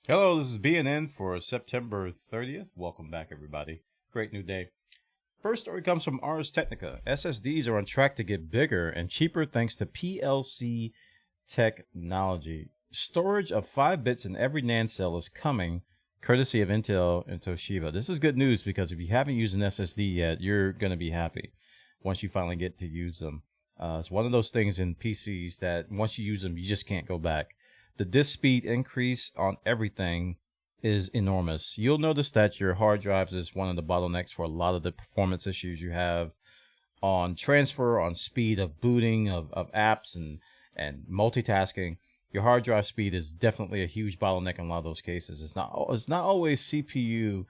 Hello, this is BNN for September 30th. Welcome back, everybody. Great new day. First story comes from Ars Technica. SSDs are on track to get bigger and cheaper thanks to PLC technology. Storage of 5 bits in every NAND cell is coming, courtesy of Intel and Toshiba. This is good news because if you haven't used an SSD yet, you're going to be happy once you finally get to use them. It's one of those things in PCs that once you use them, you just can't go back. The disk speed increase on everything is enormous. You'll notice that your hard drives is one of the bottlenecks for a lot of the performance issues you have on transfer, on speed of booting of apps and multitasking. Your hard drive speed is definitely a huge bottleneck in a lot of those cases. It's not always CPU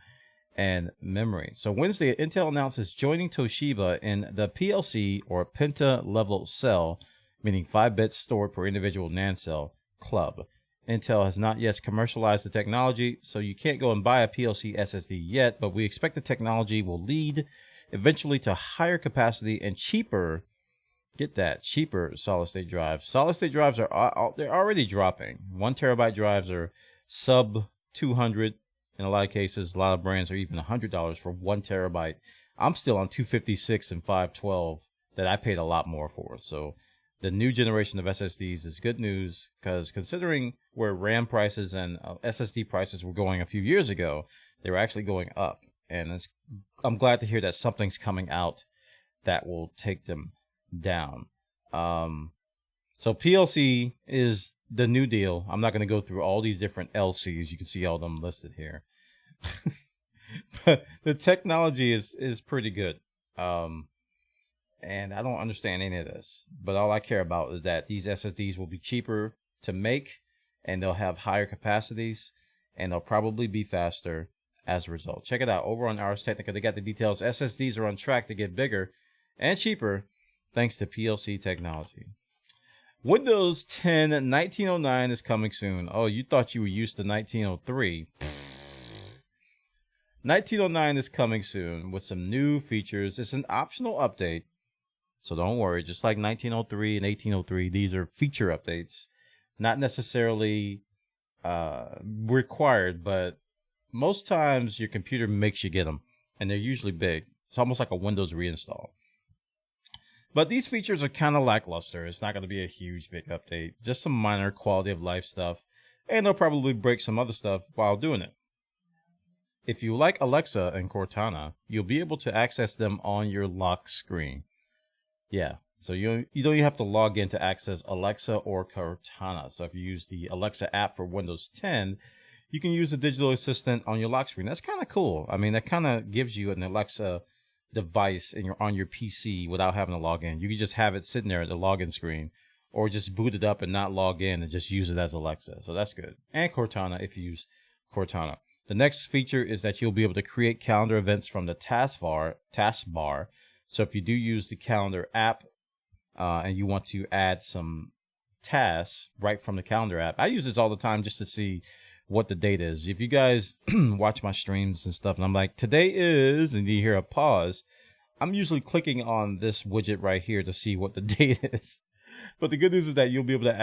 and memory. So Wednesday, Intel announces joining Toshiba in the PLC or Penta level cell, meaning 5 bits stored per individual NAND cell club. Intel has not yet commercialized the technology, so you can't go and buy a PLC SSD yet, but we expect the technology will lead eventually to higher capacity and cheaper, get that, cheaper solid state drives. Solid state drives they're already dropping. 1 terabyte drives are sub 200 in a lot of cases. A lot of brands are even $100 for 1 terabyte. I'm still on 256 and 512 that I paid a lot more for. So the new generation of SSDs is good news because considering where RAM prices and SSD prices were going a few years ago, they were actually going up. And I'm glad to hear that something's coming out that will take them down. So PLC is the new deal. I'm not going to go through all these different LCs. You can see all of them listed here. But the technology is pretty good. And I don't understand any of this, but all I care about is that these SSDs will be cheaper to make and they'll have higher capacities and they'll probably be faster as a result. Check it out over on Ars Technica. They got the details. SSDs are on track to get bigger and cheaper thanks to PLC technology. Windows 10 1909 is coming soon. Oh, you thought you were used to 1903. 1909 is coming soon with some new features. It's an optional update. So don't worry, just like 1903 and 1803, these are feature updates, not necessarily required, but most times your computer makes you get them, and they're usually big. It's almost like a Windows reinstall. But these features are kind of lackluster. It's not going to be a huge, big update, just some minor quality of life stuff, and they'll probably break some other stuff while doing it. If you like Alexa and Cortana, you'll be able to access them on your lock screen. Yeah, so you don't even have to log in to access Alexa or Cortana. So if you use the Alexa app for Windows 10, you can use the digital assistant on your lock screen. That's kind of cool. I mean, that kind of gives you an Alexa device on your PC without having to log in. You can just have it sitting there at the login screen, or just boot it up and not log in and just use it as Alexa. So that's good. And Cortana if you use Cortana. The next feature is that you'll be able to create calendar events from the taskbar. So if you do use the calendar app and you want to add some tasks right from the calendar app, I use this all the time just to see what the date is. If you guys watch my streams and stuff and I'm like, today is, and you hear a pause, I'm usually clicking on this widget right here to see what the date is. But the good news is that you'll be able to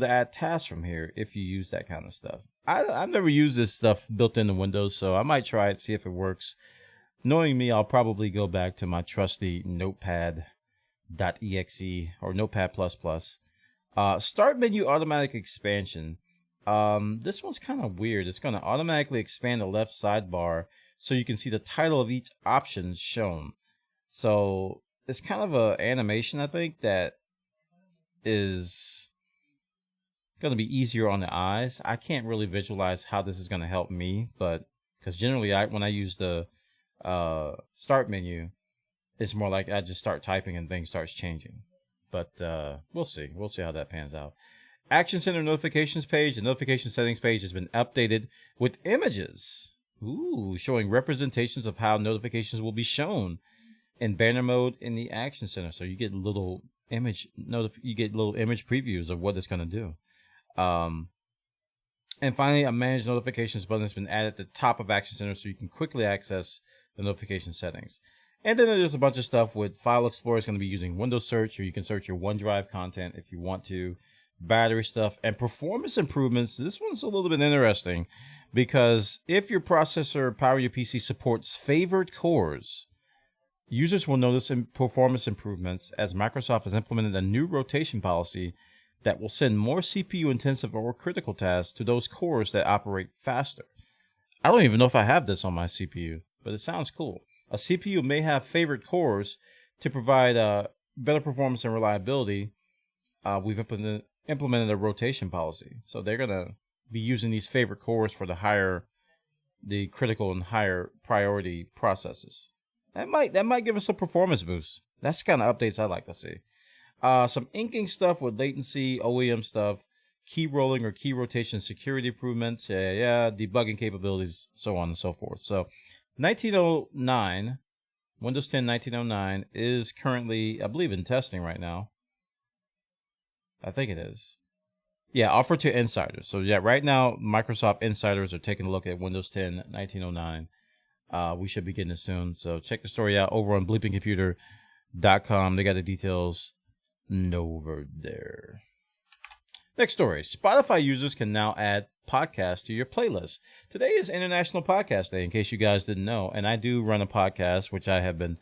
add tasks from here if you use that kind of stuff. I've never used this stuff built into Windows, so I might try it, see if it works. Knowing me, I'll probably go back to my trusty notepad.exe or notepad++. Start menu automatic expansion. This one's kind of weird. It's going to automatically expand the left sidebar so you can see the title of each option shown. So it's kind of an animation, I think, that is going to be easier on the eyes. I can't really visualize how this is going to help me, but because generally when I use the start menu, it's more like I just start typing and things starts changing. But we'll see how that pans out. Action Center notifications page, the notification settings page has been updated with images. Showing representations of how notifications will be shown in banner mode in the Action Center. So you get little image previews of what it's going to do. And finally, a manage notifications button has been added at the top of Action Center so you can quickly access the notification settings. And then there's a bunch of stuff with File Explorer is going to be using Windows Search, or you can search your OneDrive content if you want to. battery stuff, and performance improvements. This one's a little bit interesting because if your processor powering your PC supports favored cores, users will notice performance improvements as Microsoft has implemented a new rotation policy that will send more CPU-intensive or critical tasks to those cores that operate faster. I don't even know if I have this on my CPU, but it sounds cool. A CPU may have favorite cores to provide better performance and reliability. We've implemented a rotation policy, so they're gonna be using these favorite cores for the critical and higher priority processes. That might give us a performance boost. That's the kind of updates I like to see. Some inking stuff with latency, OEM stuff, key rolling or key rotation security improvements, debugging capabilities, so on and so forth. So 1909, Windows 10 1909 is currently, I believe, in testing right now. I think it is. Yeah, offered to insiders. So yeah, right now, Microsoft insiders are taking a look at Windows 10 1909. We should be getting it soon. So check the story out over on bleepingcomputer.com. They got the details over there. Next story. Spotify users can now add podcasts to your playlist. Today is International Podcast Day, in case you guys didn't know. And I do run a podcast, which I have been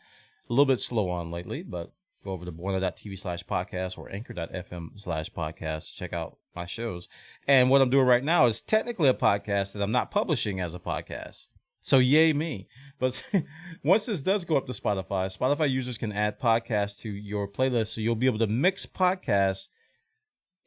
a little bit slow on lately, but go over to bwana.tv/podcast or anchor.fm/podcast. Check out my shows. And what I'm doing right now is technically a podcast that I'm not publishing as a podcast. So yay me. But once this does go up to Spotify users can add podcasts to your playlist. So you'll be able to mix podcasts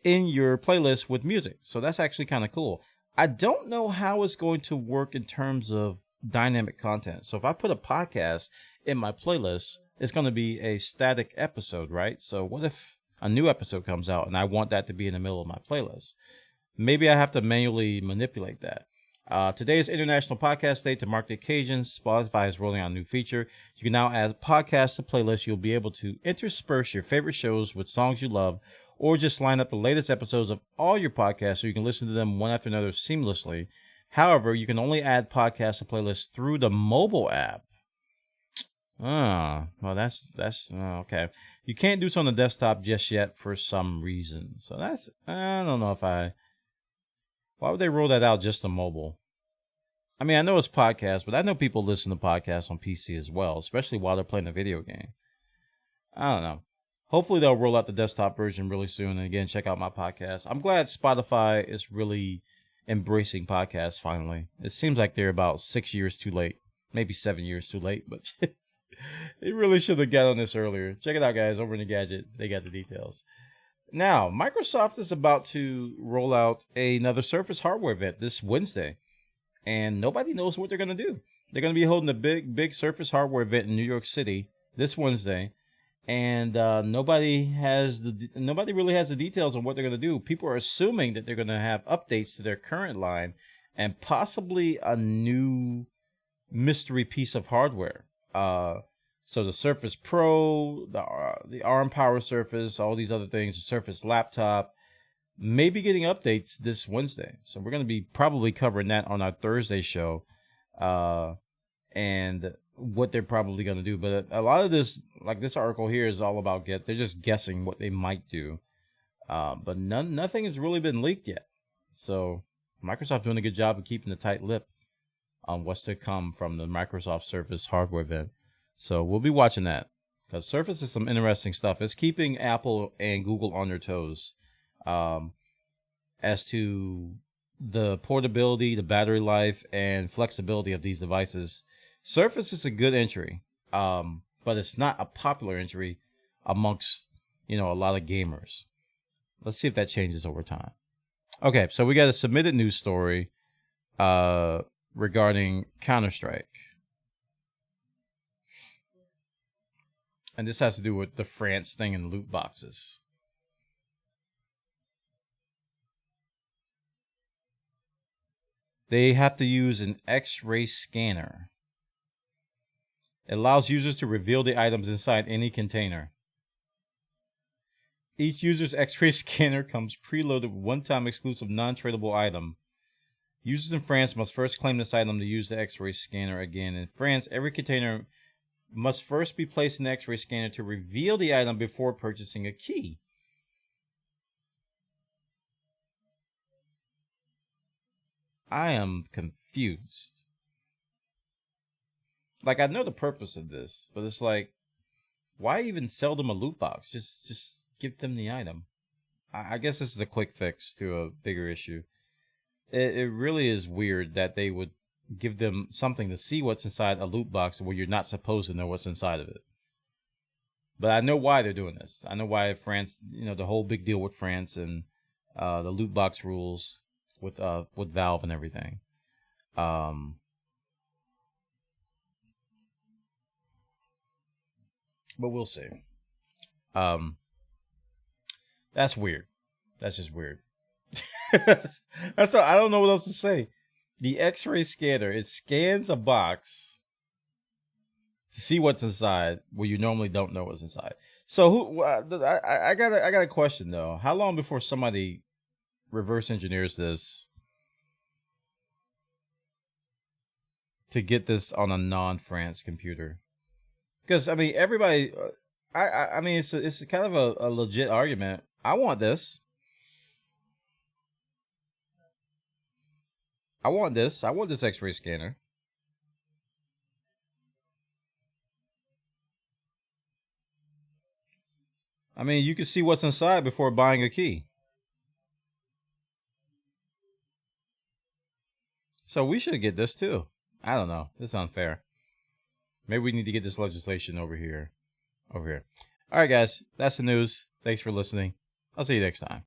in your playlist with music. So that's actually kind of cool. I don't know how it's going to work in terms of dynamic content. So if I put a podcast in my playlist, it's going to be a static episode, right? So what if a new episode comes out and I want that to be in the middle of my playlist? Maybe I have to manually manipulate that. Today is International Podcast Day. To mark the occasion, Spotify is rolling out a new feature. You can now add podcasts to playlists. You'll be able to intersperse your favorite shows with songs you love, or just line up the latest episodes of all your podcasts so you can listen to them one after another seamlessly. However, you can only add podcasts to playlists through the mobile app. Well, that's okay. You can't do so on the desktop just yet for some reason. So I don't know why would they roll that out just on mobile? I mean, I know it's podcasts, but I know people listen to podcasts on PC as well, especially while they're playing a video game. I don't know. Hopefully they'll roll out the desktop version really soon. And again, check out my podcast. I'm glad Spotify is really embracing podcasts finally. It seems like they're about 6 years too late, maybe 7 years too late, but they really should have got on this earlier. Check it out, guys, over in the gadget. They got the details. Now, Microsoft is about to roll out another Surface hardware event this Wednesday, and nobody knows what they're going to do. They're going to be holding a big Surface hardware event in New York City this Wednesday, and nobody really has the details on what they're going to do. People are assuming that they're going to have updates to their current line and possibly a new mystery piece of hardware. So the Surface Pro, the ARM Power Surface, all these other things, the Surface Laptop, may be getting updates this Wednesday. So we're going to be probably covering that on our Thursday show, and what they're probably going to do. But a lot of this, like this article here, is all about they're just guessing what they might do. But nothing has really been leaked yet. So Microsoft doing a good job of keeping a tight lip on what's to come from the Microsoft Surface hardware event. So we'll be watching that, because Surface is some interesting stuff. It's keeping Apple and Google on their toes as to the portability, the battery life, and flexibility of these devices. Surface is a good entry, but it's not a popular entry amongst a lot of gamers. Let's see if that changes over time. Okay, so we got a submitted news story regarding Counter-Strike. And this has to do with the France thing and loot boxes. They have to use an X-ray scanner. It allows users to reveal the items inside any container. Each user's X-ray scanner comes preloaded with one-time exclusive non-tradable item. Users in France must first claim this item to use the X-ray scanner again. In France, every container must first be placed in the X-ray scanner to reveal the item before purchasing a key. I am confused. Like, I know the purpose of this, but it's like, why even sell them a loot box? Just give them the item. I guess this is a quick fix to a bigger issue. It really is weird that they would give them something to see what's inside a loot box where you're not supposed to know what's inside of it. But I know why they're doing this. I know why France, the whole big deal with France and the loot box rules with Valve and everything. But we'll see. That's weird. That's just weird. that's I don't know what else to say. The X-ray scanner, it scans a box to see what's inside where you normally don't know what's inside. So I got a question though. How long before somebody reverse engineers this to get this on a non-France computer? Because I mean, everybody, I mean, it's kind of a legit argument. I want this. I want this. I want this X-ray scanner. I mean, you can see what's inside before buying a key. So we should get this too. I don't know. This is unfair. Maybe we need to get this legislation over here. All right, guys. That's the news. Thanks for listening. I'll see you next time.